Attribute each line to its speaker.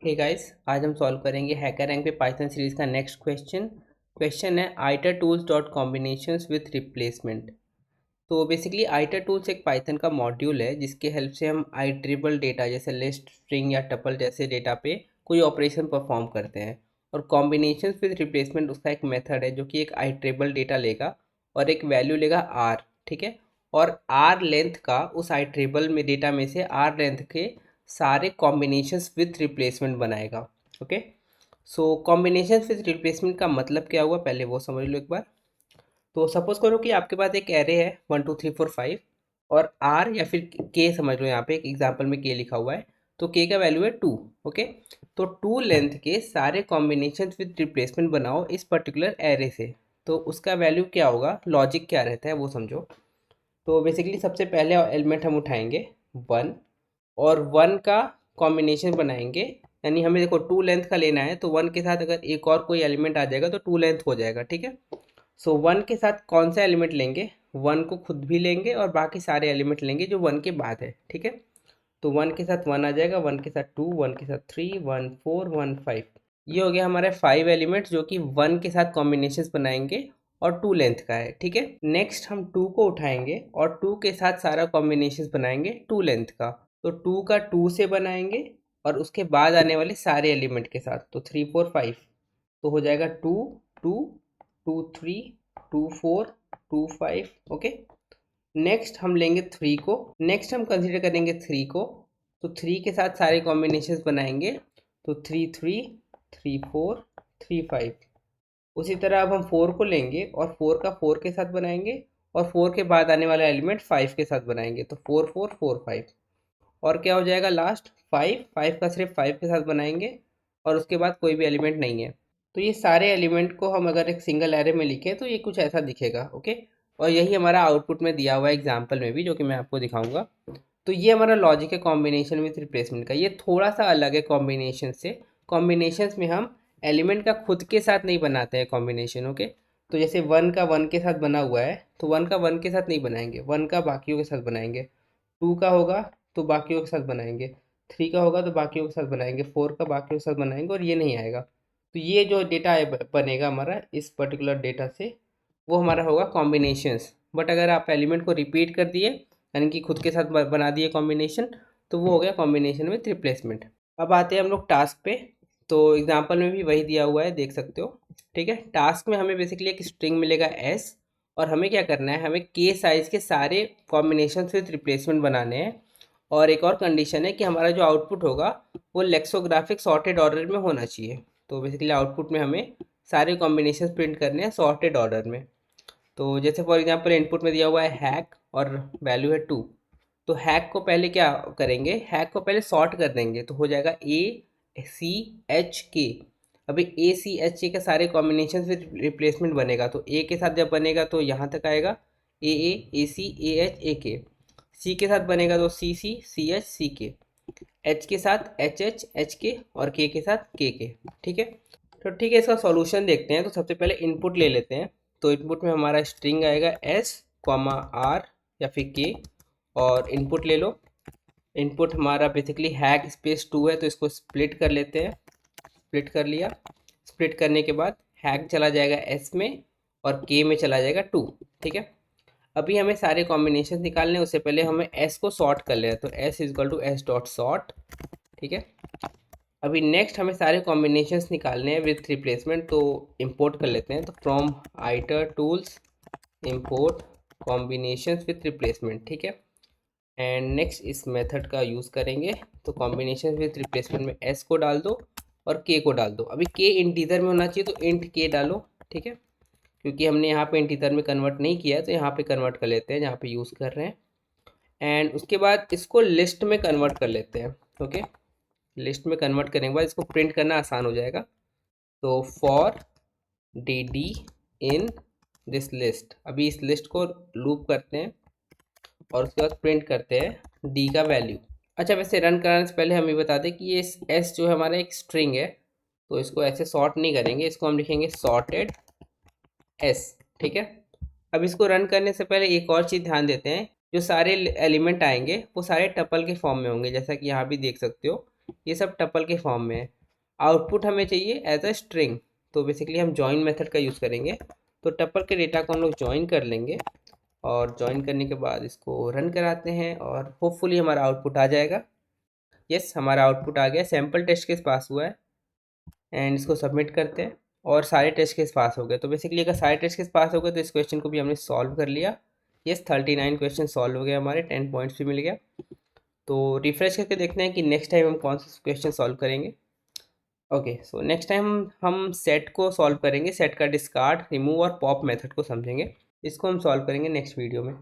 Speaker 1: Hey guys, आज हम solve करेंगे हैकर रैंक पे पाइथन सीरीज का नेक्स्ट क्वेश्चन है itertools dot combinations with replacement. तो बेसिकली आइटर टूल्स एक पाइथन का मॉड्यूल है जिसके हेल्प से हम आइट्रेबल डेटा जैसे लिस्ट, स्ट्रिंग या टपल जैसे डेटा पे कोई ऑपरेशन परफॉर्म करते हैं। और कॉम्बिनेशंस विथ रिप्लेसमेंट उसका एक मेथड है जो कि एक आइट्रेबल डेटा लेगा और एक वैल्यू लेगा आर, ठीक है। और आर लेंथ का उस आइट्रेबल में डेटा में से आर लेंथ के सारे कॉम्बिनेशंस विथ रिप्लेसमेंट बनाएगा। Okay, so combinations with replacement का मतलब क्या हुआ पहले वो समझ लो एक बार। तो सपोज करो कि आपके पास एक एरे है 1 2 3 4 5 और आर या फिर के समझ लो, यहाँ पे एक एग्जांपल में के लिखा हुआ है तो के का वैल्यू है 2। ओके, तो 2 लेंथ के सारे कॉम्बिनेशन विथ रिप्लेसमेंट बनाओ इस पर्टिकुलर एरे से। तो उसका वैल्यू क्या होगा, लॉजिक क्या रहता है वो समझो। तो बेसिकली सबसे पहले एलिमेंट हम उठाएंगे 1 और 1 का कॉम्बिनेशन बनाएंगे। यानी हमें देखो 2 लेंथ का लेना है तो 1 के साथ अगर एक और कोई एलिमेंट आ जाएगा तो 2 लेंथ हो जाएगा, ठीक है। सो 1 के साथ कौन सा एलिमेंट लेंगे, 1 को खुद भी लेंगे और बाकी सारे एलिमेंट लेंगे जो 1 के बाद है, ठीक है। तो 1 के साथ 1 आ जाएगा, 1 के साथ 2, 1 के साथ 3, 1 4, 1 5। ये हो गया हमारे 5 एलिमेंट्स जो कि 1 के साथ कॉम्बिनेशंस बनाएंगे और 2 लेंथ का है, ठीक है। नेक्स्ट हम 2 को उठाएंगे और 2 के साथ सारा कॉम्बिनेशंस बनाएंगे 2 लेंथ का। तो 2 का 2 से बनाएंगे और उसके बाद आने वाले सारे एलिमेंट के साथ, तो 3 4 5। तो हो जाएगा 2 2 2 3 2 4 2 5। ओके, नेक्स्ट हम लेंगे 3 को, नेक्स्ट हम कंसीडर करेंगे 3 को। तो 3 के साथ सारे कॉम्बिनेशंस बनाएंगे, तो 3 3 3 4 3 5। उसी तरह अब हम 4 को लेंगे और 4 का 4 के साथ बनाएंगे और 4 के बाद आने वाला एलिमेंट 5 के साथ बनाएंगे, तो 4 4 4 5। और क्या हो जाएगा लास्ट 5, 5 का सिर्फ 5 के साथ बनाएंगे और उसके बाद कोई भी एलिमेंट नहीं है। तो ये सारे एलिमेंट को हम अगर एक सिंगल एरे में लिखें तो ये कुछ ऐसा दिखेगा, ओके। और यही हमारा आउटपुट में दिया हुआ है एग्जाम्पल में भी, जो कि मैं आपको दिखाऊंगा। तो ये हमारा लॉजिक है कॉम्बिनेशन विथ रिप्लेसमेंट का। ये थोड़ा सा अलग है कॉम्बिनेशन से। कॉम्बिनेशंस में हम एलिमेंट का खुद के साथ नहीं बनाते हैं कॉम्बिनेशन, ओके। तो जैसे 1 का 1 के साथ बना हुआ है तो 1 का 1 के साथ नहीं बनाएंगे, 1 का बाकियों के साथ बनाएंगे। 2 का होगा तो बाकियों के साथ बनाएंगे, 3 का होगा तो बाकियों के साथ बनाएंगे, 4 का बाकियों के साथ बनाएंगे और ये नहीं आएगा। तो ये जो डेटा बनेगा हमारा इस पर्टिकुलर डेटा से, वो हमारा होगा कॉम्बिनेशंस। बट अगर आप एलिमेंट को रिपीट कर दिए यानी कि खुद के साथ बना दिए कॉम्बिनेशन, तो वो हो गया कॉम्बिनेशन विथ रिप्लेसमेंट। अब आते हैं हम लोग टास्क पे। तो एग्जांपल में भी वही दिया हुआ है, देख सकते हो, ठीक है। टास्क में हमें बेसिकली एक स्ट्रिंग मिलेगा एस और हमें क्या करना है, हमें के साइज़ के सारे कॉम्बिनेशन विथ रिप्लेसमेंट बनाने हैं। और एक और कंडीशन है कि हमारा जो आउटपुट होगा वो लेक्सोग्राफिक सॉर्टेड ऑर्डर में होना चाहिए। तो बेसिकली आउटपुट में हमें सारे कॉम्बिनेशन प्रिंट करने हैं सॉर्टेड ऑर्डर में। तो जैसे फॉर एग्जांपल इनपुट में दिया हुआ है हैक और वैल्यू है 2। तो हैक को पहले क्या करेंगे, हैक को पहले सॉर्ट कर देंगे तो हो जाएगा ए सी एच के। अभी ए सी एच के का सारे कॉम्बिनेशन फिर रिप्लेसमेंट बनेगा, तो ए के साथ जब बनेगा तो यहाँ तक आएगा ए सी ए एच ए के। सी के साथ बनेगा तो सी एच सी के। एच के साथ एच के और के साथ के, ठीक है। तो ठीक है, इसका सॉल्यूशन देखते हैं। तो सबसे पहले इनपुट ले लेते हैं। तो इनपुट में हमारा स्ट्रिंग आएगा एस कॉमा आर या फिर के, और इनपुट ले लो। इनपुट हमारा बेसिकली हैक स्पेस 2 है तो इसको स्प्लिट कर लेते हैं। स्प्लिट कर लिया। स्प्लिट करने के बाद हैक चला जाएगा एस में और के में चला जाएगा 2, ठीक है। अभी हमें सारे कॉम्बिनेशन निकालने हैं, उससे पहले हमें एस को सॉर्ट कर लें, तो S equal to S dot sort, ठीक है। अभी नेक्स्ट हमें सारे कॉम्बिनेशंस निकालने हैं विथ रिप्लेसमेंट, तो इंपोर्ट कर लेते हैं। तो from itertools import combinations with replacement, ठीक है। एंड नेक्स्ट इस मेथड का यूज़ करेंगे। तो कॉम्बिनेशन विथ रिप्लेसमेंट में एस को डाल दो और के को डाल दो। अभी के इंटीजर में होना चाहिए तो इंट के डालो, ठीक है। क्योंकि हमने यहाँ पे इंटीजर में कन्वर्ट नहीं किया है तो यहाँ पे कन्वर्ट कर लेते हैं जहाँ पे यूज़ कर रहे हैं। एंड उसके बाद इसको लिस्ट में कन्वर्ट कर लेते हैं, ओके। लिस्ट में कन्वर्ट करने के बाद इसको प्रिंट करना आसान हो जाएगा। तो for D D in this list, अभी इस लिस्ट को लूप करते हैं और उसके बाद प्रिंट करते हैं डी का वैल्यू। अच्छा, वैसे रन कराने से पहले हम ये बता दें कि ये एस जो है हमारा एक स्ट्रिंग है, तो इसको ऐसे सॉर्ट नहीं करेंगे, इसको हम लिखेंगे सॉर्टेड एस, ठीक है। अब इसको रन करने से पहले एक और चीज़ ध्यान देते हैं, जो सारे एलिमेंट आएंगे वो सारे टपल के फॉर्म में होंगे, जैसा कि यहाँ भी देख सकते हो ये सब टपल के फॉर्म में है। आउटपुट हमें चाहिए एज अ स्ट्रिंग, तो बेसिकली हम जॉइन मेथड का यूज़ करेंगे। तो टपल के डेटा को हम लोग जॉइन कर लेंगे और जॉइन करने के बाद इसको रन कराते हैं और होपफुली हमारा आउटपुट आ जाएगा। यस, हमारा आउटपुट आ गया, सैम्पल टेस्ट केस पास हुआ है। एंड इसको सबमिट करते हैं और सारे टेस्ट केस पास हो गए। तो बेसिकली अगर सारे टेस्ट केस पास हो गए तो इस क्वेश्चन को भी हमने सॉल्व कर लिया। यस, 39 क्वेश्चन सॉल्व हो गए हमारे, 10 पॉइंट्स भी मिल गया। तो रिफ्रेश करके देखते हैं कि नेक्स्ट टाइम हम कौन सा क्वेश्चन सॉल्व करेंगे। ओके, सो नेक्स्ट टाइम हम सेट को सॉल्व करेंगे, सेट का डिस्कार्ड, रिमूव और पॉप मेथड को समझेंगे। इसको हम सॉल्व करेंगे नेक्स्ट वीडियो में।